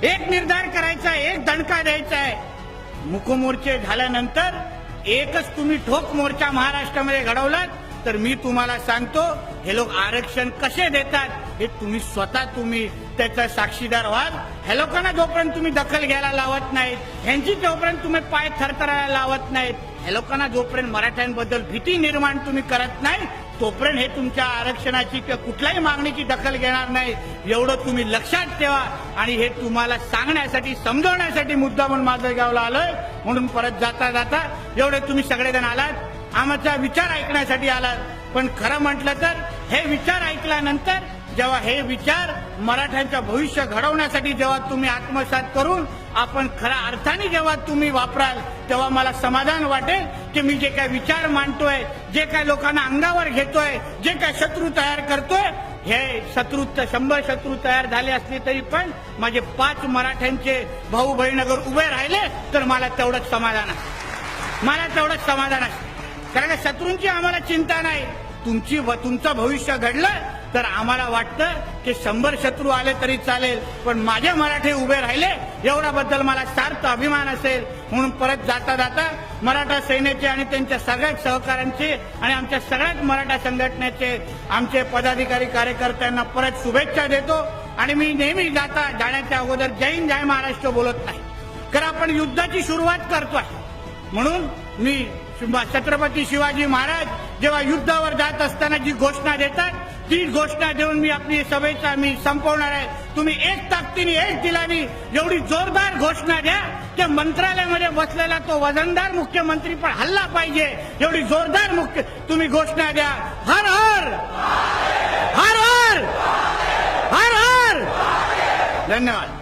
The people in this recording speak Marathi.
एक निर्धार करायचा आहे, एक दणका द्यायचा आहे. मुकमोर्चे झाल्यानंतर एकच तुम्ही ठोक मोर्चा महाराष्ट्रामध्ये घडवलात तर मी तुम्हाला सांगतो हे लोक आरक्षण कसे देतात हे तुम्ही स्वतः त्याचा साक्षीदार व्हाल. ह्या लोकांना जोपर्यंत तुम्ही दखल घ्यायला लावत नाहीत, ह्यांची जोपर्यंत तुम्ही पाय थरथरायला लावत नाहीत, ह्या लोकांना जोपर्यंत मराठ्यांबद्दल भीती निर्माण तुम्ही करत नाही तोपर्यंत हे तुमच्या आरक्षणाची किंवा कुठल्याही मागणीची दखल घेणार नाही. एवढं तुम्ही लक्षात ठेवा. आणि हे तुम्हाला सांगण्यासाठी समजवण्यासाठी मुद्दा म्हणून माझं गावला आलोय. म्हणून परत जाता जाता एवढे तुम्ही सगळेजण आलात, आमचा विचार ऐकण्यासाठी आलात. पण खरं म्हटलं तर हे विचार ऐकल्यानंतर जेव्हा हे विचार मराठ्यांचं भविष्य घडवण्यासाठी जेव्हा तुम्ही आत्मसात करून आपण खऱ्या अर्थाने जेव्हा तुम्ही वापराल तेव्हा मला समाधान वाटेल की मी जे काय विचार मांडतोय, जे काय लोकांना अंगावर घेतोय, जे काय शत्रू तयार करतोय, हे शत्रू 100 शत्रू तयार झाले असले तरी पण माझे 5 मराठ्यांचे भाऊ बहीण अगर उभे राहिले तर मला तेवढंच समाधान आहे. मला तेवढंच समाधान आहे. कारण का शत्रूंची आम्हाला चिंता नाही. तुमचं भविष्य घडलं तर आम्हाला वाटतं की 100 शत्रू आले तरी चालेल पण माझे मराठे उभे राहिले एवढ्याबद्दल मला सार्थ अभिमान असेल. म्हणून परत जाता जाता मराठा सेनेचे आणि त्यांच्या सगळ्या सहकाऱ्यांचे आणि आमच्या सगळ्याच मराठा संघटनेचे आमचे पदाधिकारी कार्यकर्त्यांना परत शुभेच्छा देतो. आणि मी नेहमी जाण्याच्या अगोदर जय हिंद जय महाराष्ट्र बोलत नाही, कारण आपण युद्धाची सुरुवात करतोय. म्हणून मी छत्रपती शिवाजी महाराज जेव्हा युद्धावर जात असताना जी घोषणा देतात ती घोषणा देऊन मी आपली सभेचा मी संपवणार आहे. तुम्ही एक ताकदीने एक दिलानी एवढी जोरदार घोषणा द्या की मंत्रालयामध्ये बसलेला तो वजनदार मुख्यमंत्री पण हल्ला पाहिजे. एवढी जोरदार तुम्ही घोषणा द्या. हर हर हर हर हर हर. धन्यवाद.